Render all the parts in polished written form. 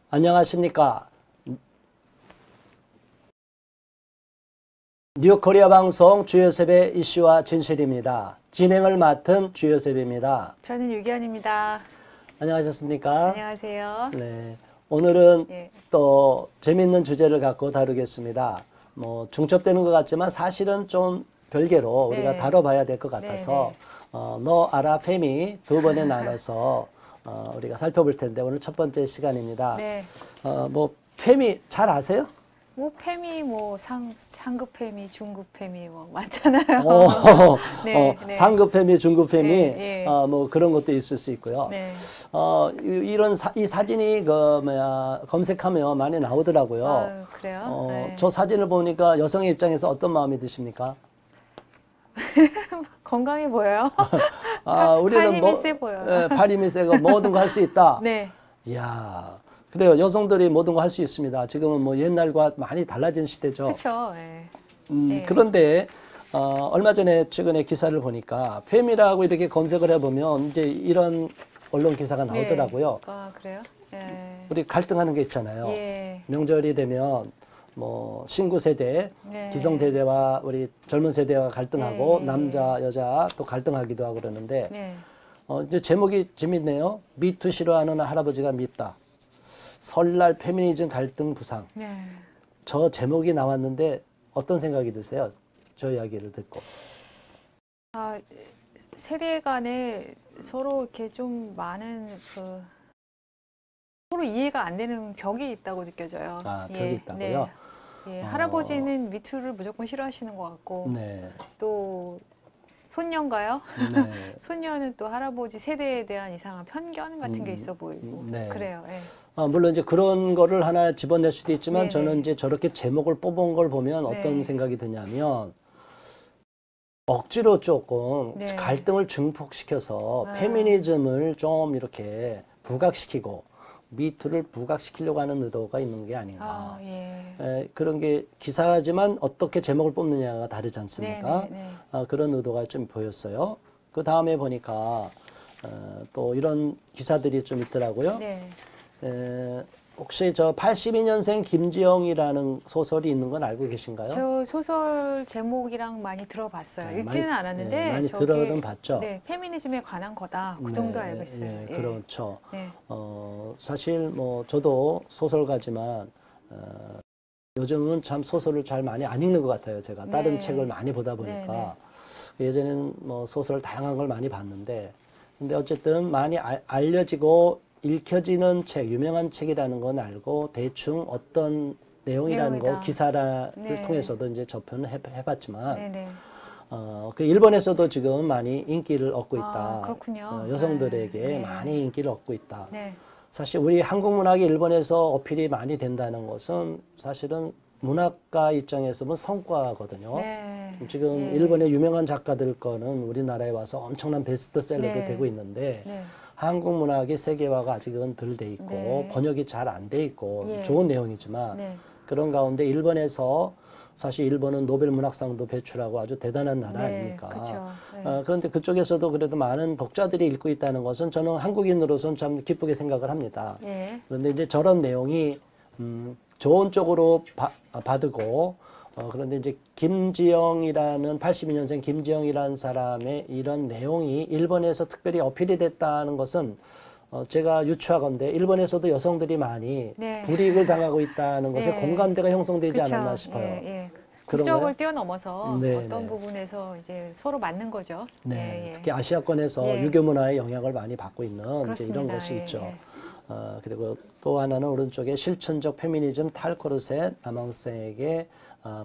안녕하십니까. 뉴코리아 방송 주요셉의 이슈와 진실입니다. 진행을 맡은 주요셉입니다. 저는 유기현입니다. 안녕하셨습니까? 안녕하세요. 네. 오늘은 예. 또 재밌는 주제를 갖고 다루겠습니다. 뭐 중첩되는 것 같지만 사실은 좀 별개로 네. 우리가 다뤄봐야 될 것 같아서 너 알아 페미 두 번에 나눠서 우리가 살펴볼 텐데 오늘 첫 번째 시간입니다. 네. 뭐 페미 잘 아세요? 뭐 페미 뭐 상급 페미, 중급 페미 뭐 많잖아요. 네, 네. 상급 페미, 중급 페미, 네, 네. 뭐 그런 것도 있을 수 있고요. 네. 이 사진이 검색하면 많이 나오더라고요. 아유, 그래요? 네. 저 사진을 보니까 여성의 입장에서 어떤 마음이 드십니까? 건강해 보여요. 우리는 팔 힘이 세 보여요. 예, 팔 힘이 세고 모든 거 할 수 있다. 네. 이야, 그래요. 여성들이 모든 거 할 수 있습니다. 지금은 뭐 옛날과 많이 달라진 시대죠. 그렇죠. 네. 네. 그런데 얼마 전에 최근에 기사를 보니까 페미라고 이렇게 검색을 해보면 이제 이런 언론 기사가 나오더라고요. 네. 아, 그래요? 네. 우리 갈등하는 게 있잖아요. 예. 명절이 되면 뭐 신구 세대, 네. 기성 세대와 우리 젊은 세대와 갈등하고 네. 남자, 여자 또 갈등하기도 하고 그러는데 네. 이제 제목이 재밌네요. 미투 싫어하는 할아버지가 밉다. 설날 페미니즘 갈등 부상. 네. 저 제목이 나왔는데 어떤 생각이 드세요? 저 이야기를 듣고. 세대 간에 서로 이렇게 좀 많은 서로 이해가 안 되는 벽이 있다고 느껴져요. 벽이 있다고요? 네. 할아버지는 미투를 무조건 싫어하시는 것 같고, 네. 또 손녀인가요? 네. 손녀는 또 할아버지 세대에 대한 이상한 편견 같은 게 있어 보이고, 네. 그래요. 네. 물론 이제 그런 거를 하나 집어낼 수도 있지만 네네. 저는 이제 저렇게 제목을 뽑은 걸 보면 네. 어떤 생각이 드냐면 억지로 조금 네. 갈등을 증폭시켜서 아. 페미니즘을 좀 이렇게 부각시키고 미투를 부각시키려고 하는 의도가 있는 게 아닌가. 예. 그런 게 기사지만 어떻게 제목을 뽑느냐가 다르지 않습니까? 네. 그런 의도가 좀 보였어요. 그 다음에 보니까 또 이런 기사들이 좀 있더라고요. 네. 혹시 저 82년생 김지영이라는 소설이 있는 건 알고 계신가요? 저 소설 제목이랑 많이 들어봤어요. 네, 읽지는 않았는데 많이 저게, 들어는 봤죠. 네, 페미니즘에 관한 거다. 그 정도 알고 있어요. 예. 그렇죠. 네. 사실 뭐 저도 소설가지만 요즘은 참 소설을 잘 많이 안 읽는 것 같아요. 제가 다른 네. 책을 많이 보다 보니까 예전에는 뭐 소설 다양한 걸 많이 봤는데 근데 어쨌든 많이 알려지고 읽혀지는 책, 유명한 책이라는 건 알고 대충 어떤 내용이라는 거 기사를 통해서도 이제 접근을 해봤지만 그 일본에서도 지금 많이 인기를 얻고 있다. 그렇군요. 여성들에게 많이 인기를 얻고 있다. 네. 사실 우리 한국 문학이 일본에서 어필이 많이 된다는 것은 사실은 문학가 입장에서 보면 성과거든요. 네. 지금 일본의 유명한 작가들 거는 우리나라에 와서 엄청난 베스트셀러도 되고 있는데 한국 문학의 세계화가 아직은 덜 돼 있고 번역이 잘 안 돼 있고 좋은 내용이지만 그런 가운데 일본에서 사실 일본은 노벨 문학상도 배출하고 아주 대단한 나라 아닙니까? 그렇죠. 그런데 그쪽에서도 그래도 많은 독자들이 읽고 있다는 것은 저는 한국인으로서는 참 기쁘게 생각을 합니다. 그런데 이제 저런 내용이 좋은 쪽으로 받고 그런데 이제 김지영이라는 82년생 김지영이라는 사람의 이런 내용이 일본에서 특별히 어필이 됐다는 것은 제가 유추하건대 일본에서도 여성들이 많이 불이익을 당하고 있다는 것에 공감대가 형성되지 않았나 싶어요. 국적을 뛰어넘어서 어떤 부분에서 이제 서로 맞는 거죠. 특히 아시아권에서 유교 문화의 영향을 많이 받고 있는 이제 이런 것이 있죠. 그리고 또 하나는 오른쪽에 실천적 페미니즘 탈코르셋 남학생에게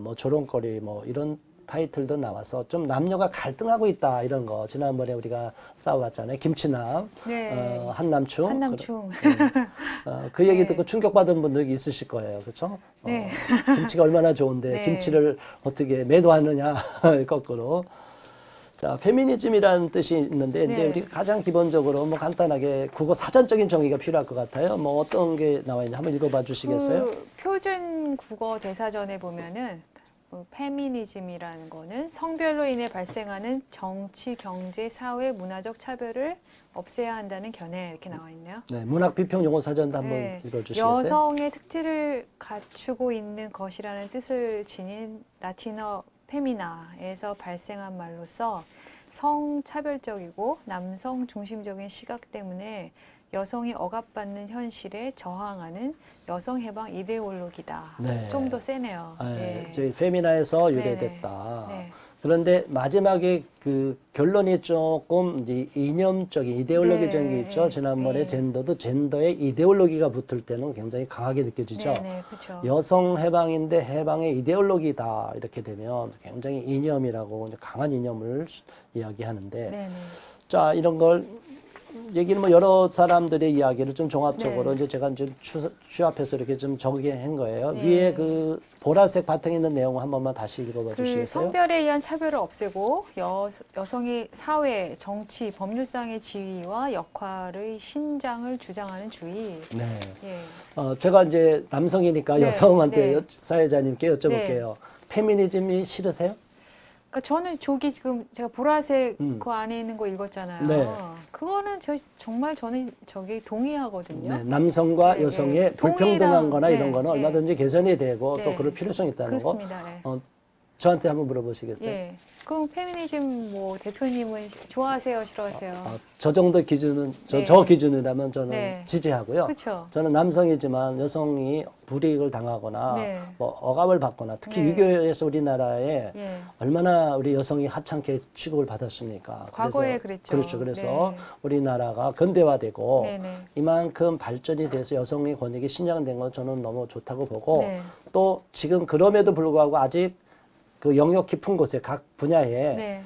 뭐 조롱거리 뭐 이런 타이틀도 나와서 좀 남녀가 갈등하고 있다 이런 거 지난번에 우리가 싸워봤잖아요. 김치남, 한남충. 그 얘기 듣고 충격받은 분들이 있으실 거예요. 그렇죠? 김치가 얼마나 좋은데 김치를 어떻게 매도하느냐 거꾸로. 자, 페미니즘이라는 뜻이 있는데 이제 우리 가장 기본적으로 뭐 간단하게 국어 사전적인 정의가 필요할 것 같아요. 뭐 어떤 게 나와 있는지 한번 읽어봐 주시겠어요? 표준 국어 대사전에 보면은 페미니즘이라는 거는 성별로 인해 발생하는 정치, 경제, 사회, 문화적 차별을 없애야 한다는 견해 이렇게 나와 있네요. 네, 문학 비평 용어 사전도 한번 네, 읽어주시겠어요? 여성의 특질을 갖추고 있는 것이라는 뜻을 지닌 라틴어 페미나에서 발생한 말로서 성차별적이고 남성 중심적인 시각 때문에 여성이 억압받는 현실에 저항하는 여성 해방 이데올로기다. 네. 좀 더 세네요. 네, 예. 저희 페미나에서 네네. 유래됐다. 네. 그런데 마지막에 그 결론이 조금 이제 이념적인 이데올로기적인 게 네, 있죠. 네, 지난번에 네. 젠더도 젠더의 이데올로기가 붙을 때는 굉장히 강하게 느껴지죠. 네네, 그렇죠. 여성 해방인데 해방의 이데올로기다 이렇게 되면 굉장히 이념이라고 이제 강한 이념을 이야기하는데, 네네. 자 이런 걸 얘기는 뭐 여러 사람들의 이야기를 좀 종합적으로 네. 이제 제가 좀 취합해서 이렇게 좀 적게한 거예요. 네. 위에 그 보라색 바탕에 있는 내용 한 번만 다시 읽어봐 그 주시겠어요? 성별에 의한 차별을 없애고 여성이 사회, 정치, 법률상의 지위와 역할의 신장을 주장하는 주의. 네. 예. 제가 이제 남성이니까 네, 여성한테 네. 사회자님께 여쭤볼게요. 페미니즘이 싫으세요? 그러니까 저는 저기 지금 제가 보라색 음. 그 안에 있는 거 읽었잖아요. 네. 그거는 정말 저는 저기 동의하거든요. 네, 남성과 네, 여성의 예. 불평등한 거나 동일한, 이런 네, 거는 네. 얼마든지 개선이 되고 또 네. 그럴 필요성이 있다는 거. 그렇습니다. 예. 저한테 한번 물어보시겠어요? 예. 그럼 페미니즘 뭐 대표님은 좋아하세요, 싫어하세요? 저 정도 기준은 네. 저 기준이라면 저는 네. 지지하고요. 그쵸. 저는 남성이지만 여성이 불이익을 당하거나 네. 뭐 억압을 받거나 특히 네. 위교에서 우리나라에 예. 얼마나 우리 여성이 하찮게 취급을 받았습니까? 과거에 그래서, 그랬죠. 그렇죠. 그래서 네. 우리나라가 근대화되고 네네. 이만큼 발전이 돼서 여성의 권익이 신장된 건 저는 너무 좋다고 보고, 네. 또 지금 그럼에도 불구하고 아직 그 영역 깊은 곳에 각 분야에 네.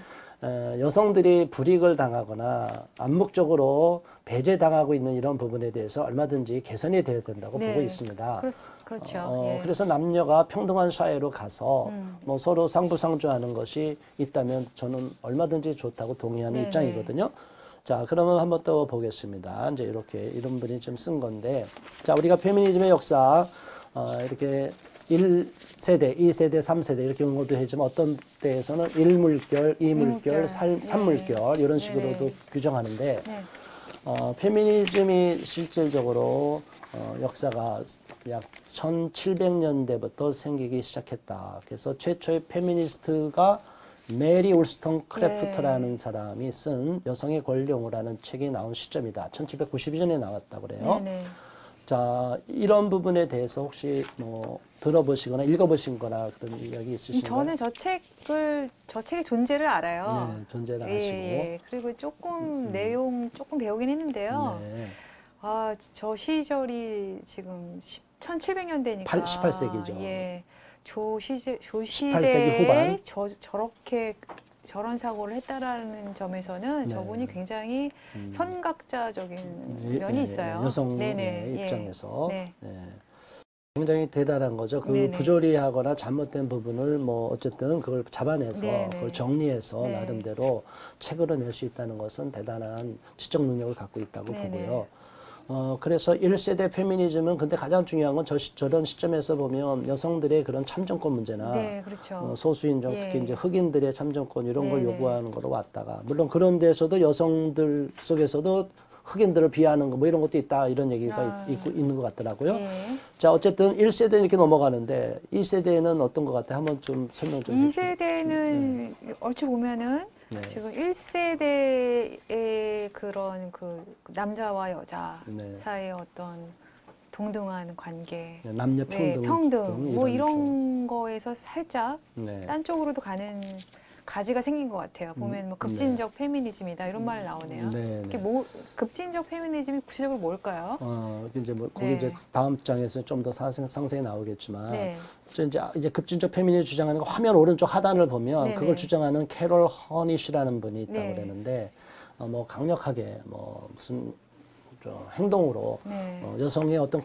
여성들이 불이익을 당하거나 암묵적으로 배제당하고 있는 이런 부분에 대해서 얼마든지 개선이 되어야 된다고 네. 보고 있습니다. 그렇죠. 예. 그래서 남녀가 평등한 사회로 가서 음. 뭐 서로 상부상조하는 것이 있다면 저는 얼마든지 좋다고 동의하는 네네. 입장이거든요. 자, 그러면 한번 또 보겠습니다. 이제 이렇게 이런 분이 좀 쓴 건데, 자, 우리가 페미니즘의 역사 이렇게 1세대, 2세대, 3세대 이렇게 용어도 하지만 어떤 때에서는 1물결, 2물결, 3물결 이런 식으로도 네네. 규정하는데, 네. 페미니즘이 실질적으로 역사가 약 1700년대부터 생기기 시작했다. 그래서 최초의 페미니스트가 메리 울스턴 크래프트라는 네. 사람이 쓴 여성의 권리용어라는 책이 나온 시점이다. 1792년에 나왔다고 그래요. 네네. 자, 이런 부분에 대해서 혹시 뭐 들어보시거나 읽어보신 거나 그런 이야기 있으신가요? 저는 저 책의 존재를 알아요. 네, 존재를 예, 아시고. 예. 그리고 조금 내용 조금 배우긴 했는데요. 네. 아, 저 시절이 지금 1700년대니까. 18세기죠. 예. 조 18세기 시대에 후반. 저렇게 저런 사고를 했다라는 점에서는 네. 저분이 굉장히 선각자적인 면이 있어요. 여성의 네네. 입장에서. 네. 네. 굉장히 대단한 거죠. 그 네네. 부조리하거나 잘못된 부분을 뭐 어쨌든 그걸 잡아내서 네네. 그걸 정리해서 네. 나름대로 책으로 낼 수 있다는 것은 대단한 지적 능력을 갖고 있다고 네네. 보고요. 그래서 1세대 페미니즘은 근데 가장 중요한 건 저런 시점에서 보면 여성들의 그런 참정권 문제나 네, 그렇죠. 소수인종 예. 특히 이제 흑인들의 참정권 이런 걸 네네. 요구하는 거로 왔다가, 물론 그런 데서도 여성들 속에서도 흑인들을 비하하는 거 뭐 이런 것도 있다 이런 얘기가 있는 것 같더라고요. 예. 자, 어쨌든 1세대 이렇게 넘어가는데 2세대는 어떤 것 같아요? 한번 좀 설명 좀 해주세요. 2세대는 얼추 보면은 네. 지금 1세대의 그런 그 남자와 여자 네. 사이의 어떤 동등한 관계, 남녀 평등, 평등 뭐 이런 이런 거에서 살짝 네. 딴 쪽으로도 가는 가지가 생긴 것 같아요. 보면 뭐 급진적 페미니즘이다 이런 말 나오네요. 네, 이게 네. 뭐 급진적 페미니즘이 구체적으로 뭘까요? 이제 뭐 거기 네. 이제 다음 장에서 좀 더 상세히 나오겠지만, 네. 이제 급진적 페미니즘 주장하는 거 화면 오른쪽 하단을 보면 네네. 그걸 주장하는 캐롤 허닛이라는 분이 있다고 네. 그러는데, 뭐 강력하게 뭐 무슨 행동으로 네. 여성의 어떤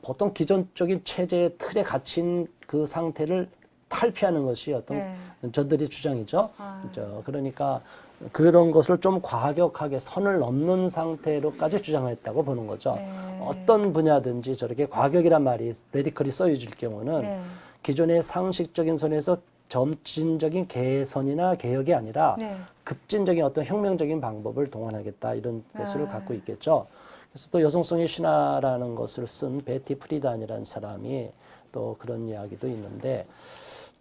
보통 기존적인 체제의 틀에 갇힌 그 상태를 탈피하는 것이 어떤 네. 저들의 주장이죠. 아. 그러니까 그런 것을 좀 과격하게 선을 넘는 상태로까지 주장했다고 보는 거죠. 네. 어떤 분야든지 저렇게 과격이란 말이 레디컬이 써있을 경우는 네. 기존의 상식적인 선에서 점진적인 개선이나 개혁이 아니라 네. 급진적인 어떤 혁명적인 방법을 동원하겠다 이런 것을 갖고 있겠죠. 그래서 또 여성성의 신화라는 것을 쓴 베티 프리단이라는 사람이 또 그런 이야기도 있는데,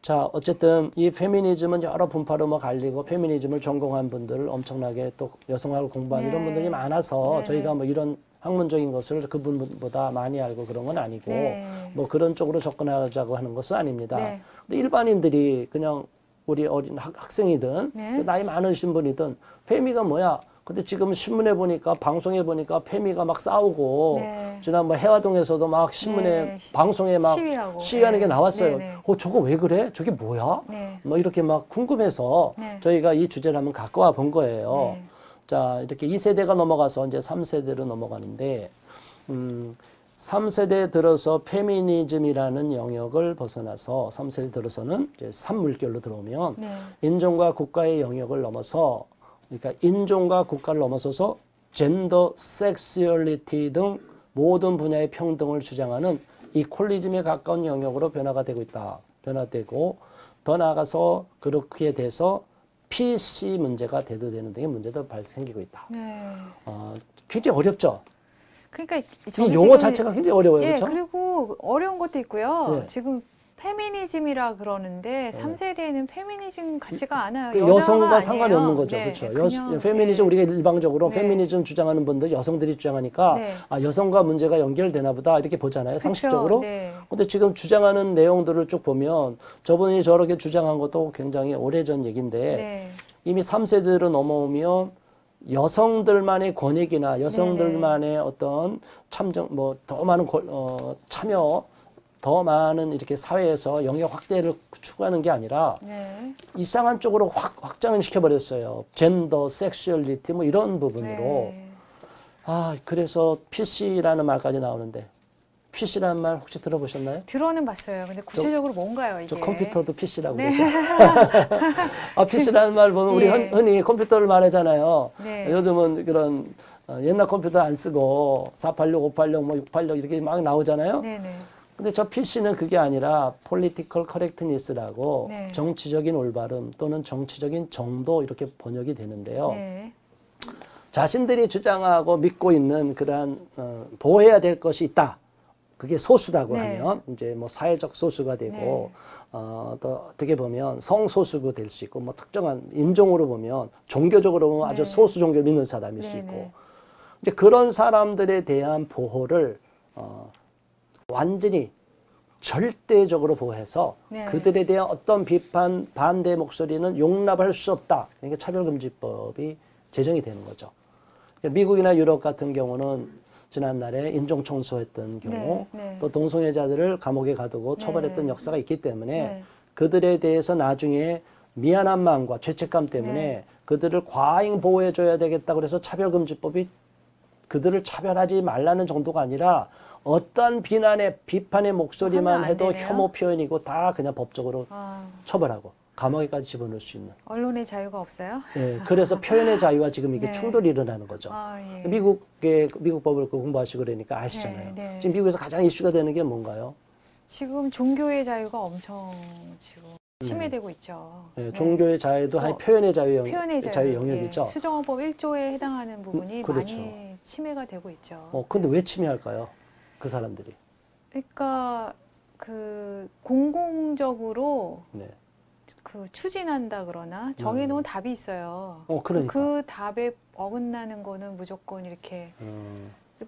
자 어쨌든 이 페미니즘은 여러 분파로 뭐 갈리고 페미니즘을 전공한 분들을 엄청나게 또 여성학을 공부한 네. 이런 분들이 많아서 네. 저희가 뭐 이런 학문적인 것을 그분보다 많이 알고 그런 건 아니고 네. 뭐 그런 쪽으로 접근하자고 하는 것은 아닙니다. 네. 근데 일반인들이 그냥 우리 어린 학생이든 네. 나이 많으신 분이든 페미가 뭐야? 근데 지금 신문에 보니까 방송에 보니까 페미가 막 싸우고 네. 지난 뭐 해화동에서도 막 신문에 네. 방송에 막 시위하고. 시위하는 게 네. 나왔어요. 네. 네. 저거 왜 그래? 저게 뭐야? 네. 뭐 이렇게 막 궁금해서 네. 저희가 이 주제를 한번 갖고 와 본 거예요. 네. 자, 이렇게 2세대가 넘어가서 이제 3세대로 넘어가는데 3세대 들어서 페미니즘이라는 영역을 벗어나서 3세대 들어서는 이제 3물결로 들어오면 네. 인종과 국가의 영역을 넘어서, 그러니까 인종과 국가를 넘어서서 젠더, 섹슈얼리티 등 모든 분야의 평등을 주장하는 이퀄리즘에 가까운 영역으로 변화가 되고 있다. 변화되고 더 나아가서 그렇게 돼서 PC 문제가 대두되는 등의 문제도 발생기고 있다. 네. 굉장히 어렵죠. 그러니까 이 용어 자체가 굉장히 어려워요. 예, 그렇죠? 그리고 어려운 것도 있고요. 네. 지금 페미니즘이라 그러는데 네. 3세대는 페미니즘 같지가 않아요. 그 여자가 여성과 아니에요. 상관이 없는 거죠. 네, 그렇죠. 그냥, 페미니즘, 네. 우리가 일방적으로 네. 페미니즘 주장하는 분들, 여성들이 주장하니까, 네. 아, 여성과 문제가 연결되나 보다, 이렇게 보잖아요. 그쵸, 상식적으로. 네. 근데 지금 주장하는 내용들을 쭉 보면, 저분이 저렇게 주장한 것도 굉장히 오래전 얘기인데, 네. 이미 3세대로 넘어오면, 여성들만의 권익이나 여성들만의 어떤 참정, 뭐, 더 많은 참여, 더 많은 이렇게 사회에서 영역 확대를 추구하는 게 아니라 네. 이상한 쪽으로 확장을 시켜버렸어요. 젠더, 섹슈얼리티 뭐 이런 부분으로. 네. 아, 그래서 PC라는 말까지 나오는데 PC라는 말 혹시 들어보셨나요? 들어는 봤어요. 근데 구체적으로 뭔가요, 이게? 저 컴퓨터도 PC라고 네. 그러죠. 아, PC라는 말 보면 우리 예. 흔히 컴퓨터를 말하잖아요. 네. 요즘은 그런 옛날 컴퓨터 안 쓰고 486, 586, 뭐 686 이렇게 막 나오잖아요. 네네. 근데 저 PC는 그게 아니라 political correctness라고 네. 정치적인 올바름 또는 정치적인 정도 이렇게 번역이 되는데요. 네. 자신들이 주장하고 믿고 있는 그러한 보호해야 될 것이 있다. 그게 소수라고 네. 하면 이제 뭐 사회적 소수가 되고 네. 또 어떻게 보면 성소수가 될 수 있고 뭐 특정한 인종으로 보면 종교적으로 보면 아주 네. 소수 종교 믿는 사람일 수 네, 있고 네. 이제 그런 사람들에 대한 보호를 완전히 절대적으로 보호해서 네. 그들에 대한 어떤 비판, 반대 목소리는 용납할 수 없다. 그러니까 차별금지법이 제정이 되는 거죠. 미국이나 유럽 같은 경우는 지난날에 인종청소했던 경우 네, 네. 또 동성애자들을 감옥에 가두고 네. 처벌했던 역사가 있기 때문에 네. 그들에 대해서 나중에 미안한 마음과 죄책감 때문에 네. 그들을 과잉 보호해줘야 되겠다 그래서 차별금지법이 그들을 차별하지 말라는 정도가 아니라 어떤 비판의 목소리만 하면 안 해도 되네요? 혐오 표현이고 다 그냥 법적으로 아, 처벌하고 감옥에까지 집어넣을 수 있는. 언론의 자유가 없어요? 예, 그래서 표현의 자유와 지금 이게 네. 충돌이 일어나는 거죠. 아, 예. 미국 법을 공부하시고 그러니까 아시잖아요. 네, 네. 지금 미국에서 가장 이슈가 되는 게 뭔가요? 지금 종교의 자유가 엄청 지금 침해되고 있죠. 예, 네. 종교의 자유도 한 또 표현의 표현의 자유 영역이죠. 예, 수정헌법 1조에 해당하는 부분이 그렇죠. 많이 침해가 되고 있죠. 근데 왜 침해할까요? 그 사람들이. 그러니까 그 공공적으로 네. 그 추진한다 그러나 정해놓은 답이 있어요. 그러니까. 그 답에 어긋나는 거는 무조건 이렇게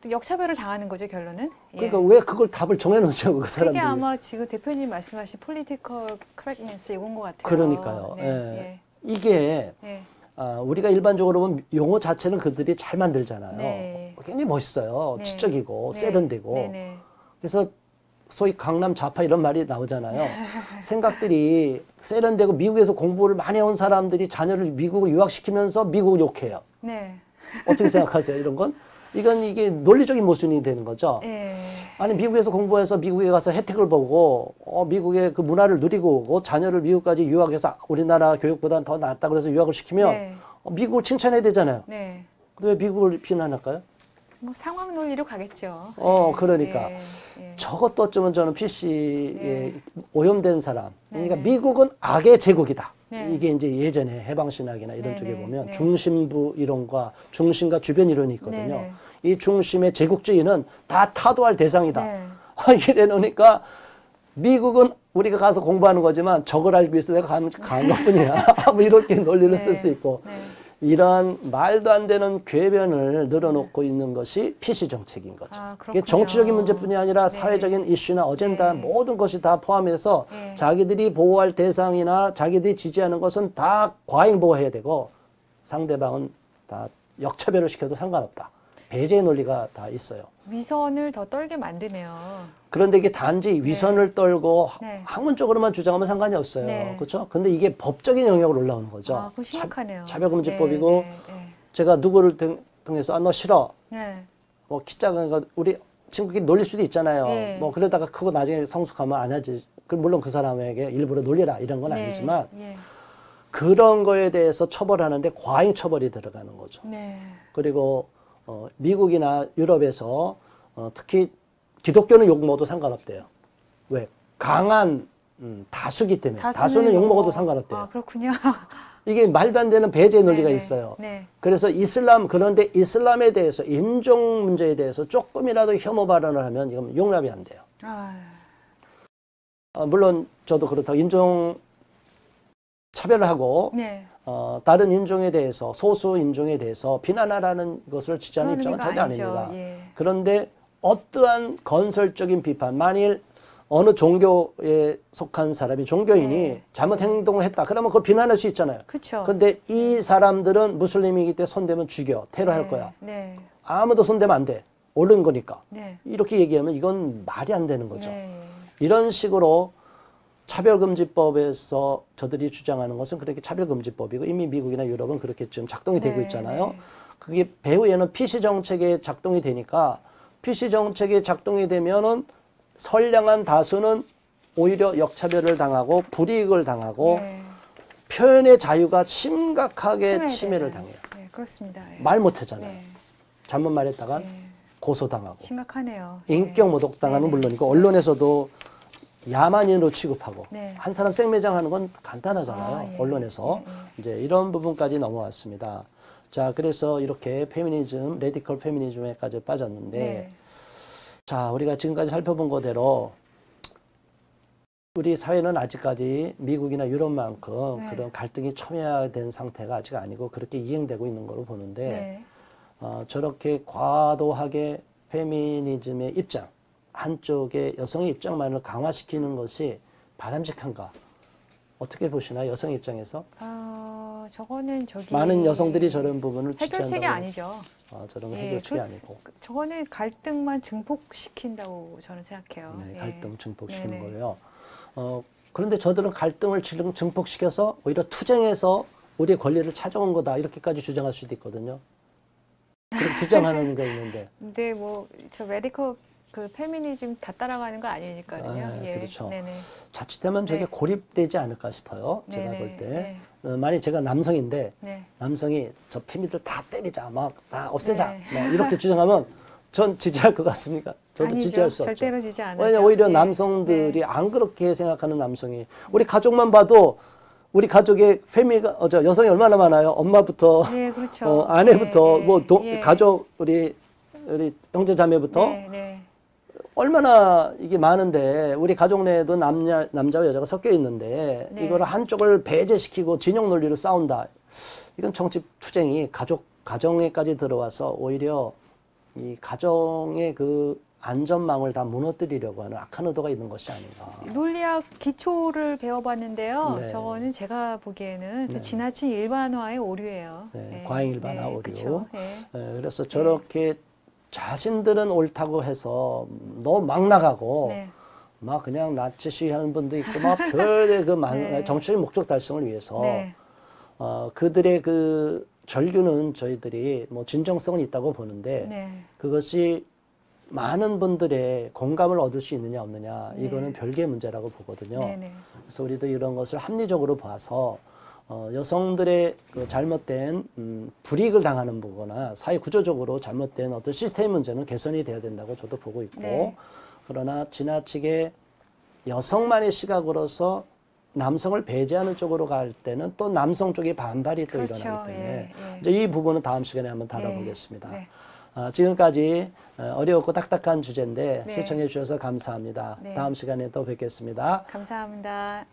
또 역차별을 당하는 거죠, 결론은. 그러니까 예. 왜 그걸 답을 정해놓죠, 그 사람들이. 그게 아마 지금 대표님 말씀하신 political correctness 이건 것 같아요. 그러니까요. 네, 예. 이게 예. 우리가 일반적으로 보면 용어 자체는 그들이 잘 만들잖아요. 네. 굉장히 멋있어요. 네. 지적이고 네. 세련되고. 네, 네. 그래서 소위 강남 좌파 이런 말이 나오잖아요. 생각들이 세련되고 미국에서 공부를 많이 해온 사람들이 자녀를 미국을 유학시키면서 미국을 욕해요. 네. 어떻게 생각하세요? 이런 건? 이게 논리적인 모순이 되는 거죠. 예. 아니 미국에서 공부해서 미국에 가서 혜택을 보고 미국의 그 문화를 누리고 오고 자녀를 미국까지 유학해서 우리나라 교육보다는 더 낫다 그래서 유학을 시키면 네. 미국을 칭찬해야 되잖아요. 네. 근데 왜 미국을 비난할까요? 뭐 상황 논리로 가겠죠. 그러니까. 저것도 어쩌면 저는 PC에 오염된 사람. 그러니까 미국은 악의 제국이다. 이게 이제 예전에 해방신학이나 이런 쪽에 보면 중심부 이론과 중심과 주변 이론이 있거든요. 이 중심의 제국주의는 다 타도할 대상이다. 이래 놓으니까 미국은 우리가 가서 공부하는 거지만 적을 알기 위해서 내가 간 것뿐이야. 뭐 이렇게 논리를 쓸 수 있고. 이러한 말도 안 되는 궤변을 늘어놓고 있는 것이 PC 정책인 거죠. 이게 정치적인 문제뿐이 아니라 사회적인 이슈나 어젠다 모든 것이 다 포함해서 자기들이 보호할 대상이나 자기들이 지지하는 것은 다 과잉 보호해야 되고 상대방은 다 역차별을 시켜도 상관없다. 배제의 논리가 다 있어요. 위선을 더 떨게 만드네요. 그런데 이게 단지 위선을 떨고 학문적으로만 주장하면 상관이 없어요. 그렇죠? 근데 이게 법적인 영역으로 올라오는 거죠. 그거 심각하네요. 차별금지법이고 제가 누구를 통해서 너 싫어. 뭐 키 작은 거 우리 친구끼리 놀릴 수도 있잖아요. 뭐 그러다가 크고 나중에 성숙하면 안 하지. 물론 그 사람에게 일부러 놀리라 이런 건 아니지만 그런 거에 대해서 처벌하는데 과잉 처벌이 들어가는 거죠. 그리고 미국이나 유럽에서 특히 기독교는 욕 먹어도 상관없대요. 왜? 강한 다수기 때문에. 다수는 욕 먹어도 상관없대요. 그렇군요. 이게 말도 안 되는 배제의 논리가 있어요. 그래서 그런데 이슬람에 대해서, 인종 문제에 대해서 조금이라도 혐오 발언을 하면 이건 용납이 안 돼요. 물론 저도 그렇다고 인종 차별을 하고 다른 인종에 대해서, 소수 인종에 대해서 비난하라는 것을 지지하는 입장은 전혀 아닙니다. 그런데 어떠한 건설적인 비판, 만일 어느 종교에 속한 사람이, 종교인이 잘못 행동을 했다. 그러면 그걸 비난할 수 있잖아요. 그런데 이 사람들은 무슬림이기 때문에 손대면 죽여, 테러할 거야. 아무도 손대면 안 돼. 옳은 거니까. 이렇게 얘기하면 이건 말이 안 되는 거죠. 이런 식으로 차별금지법에서 저들이 주장하는 것은 그렇게 차별금지법이고 이미 미국이나 유럽은 그렇게 지금 작동이 되고 있잖아요. 그게 배후에는 PC 정책에 작동이 되니까 PC 정책에 작동이 되면은 선량한 다수는 오히려 역차별을 당하고 불이익을 당하고 표현의 자유가 심각하게 침해를 당해요. 그렇습니다. 말 못하잖아요. 잘못 말했다가 고소당하고. 심각하네요. 인격 모독당하는 물론이고 언론에서도 야만인으로 취급하고 한 사람 생매장하는 건 간단하잖아요. 언론에서 이제 이런 부분까지 넘어왔습니다. 자, 그래서 이렇게 페미니즘, 레디컬 페미니즘에까지 빠졌는데 자, 우리가 지금까지 살펴본 거대로 우리 사회는 아직까지 미국이나 유럽만큼 그런 갈등이 첨예화된 상태가 아직 아니고 그렇게 이행되고 있는 걸로 보는데 저렇게 과도하게 페미니즘의 입장, 한쪽의 여성의 입장만을 강화시키는 것이 바람직한가? 어떻게 보시나요? 여성 입장에서? 저거는 많은 여성들이 저런 부분을 지지한다고. 해결책이 아니죠. 저런 건 해결책이 아니고. 저거는 갈등만 증폭시킨다고 저는 생각해요. 갈등 증폭시키는 거예요. 그런데 저들은 갈등을 증폭시켜서 오히려 투쟁해서 우리의 권리를 찾아온 거다. 이렇게까지 주장할 수도 있거든요. 그렇게 주장하는 거 있는데. 근데 저 레디컬 페미니즘 다 따라가는 거 아니니까요. 그렇죠. 자칫하면 저게 고립되지 않을까 싶어요. 제가 볼 때. 만약 제가 남성인데 남성이 저 페미들 다 때리자, 막 다 없애자, 막 이렇게 주장하면 전 지지할 것 같습니까? 저도 아니죠. 지지할 수 없죠. 절대로 지지 않아요. 왜냐면 오히려 남성들이 안 그렇게 생각하는 남성이 우리 가족만 봐도 우리 가족의 페미가 여성이 얼마나 많아요. 엄마부터 그렇죠. 아내부터 가족 우리 형제자매부터 얼마나 이게 많은데 우리 가족 내에도 남자와 여자가 섞여 있는데 이걸 한쪽을 배제시키고 진영 논리로 싸운다. 이건 정치 투쟁이 가정에까지 들어와서 오히려 이 가정의 그 안전망을 다 무너뜨리려고 하는 악한 의도가 있는 것이 아닌가. 논리학 기초를 배워봤는데요. 저거는 제가 보기에는 지나친 일반화의 오류예요. 과잉 일반화 오류. 그래서 저렇게 자신들은 옳다고 해서 너무 막 나가고 막 그냥 나치 시위하는 분도 있고 막 별의 정치적인 목적 달성을 위해서 그들의 그 절규는 저희들이 진정성은 있다고 보는데 그것이 많은 분들의 공감을 얻을 수 있느냐 없느냐 이거는 별개의 문제라고 보거든요. 그래서 우리도 이런 것을 합리적으로 봐서 여성들의 그 잘못된 불이익을 당하는 부분이나 사회 구조적으로 잘못된 어떤 시스템 문제는 개선이 돼야 된다고 저도 보고 있고 네. 그러나 지나치게 여성만의 시각으로서 남성을 배제하는 쪽으로 갈 때는 또 남성 쪽의 반발이 또 그렇죠. 일어나기 때문에 예, 예. 이제 이 부분은 다음 시간에 한번 다뤄보겠습니다. 네. 지금까지 어렵고 딱딱한 주제인데 네. 시청해 주셔서 감사합니다. 네. 다음 시간에 또 뵙겠습니다. 감사합니다.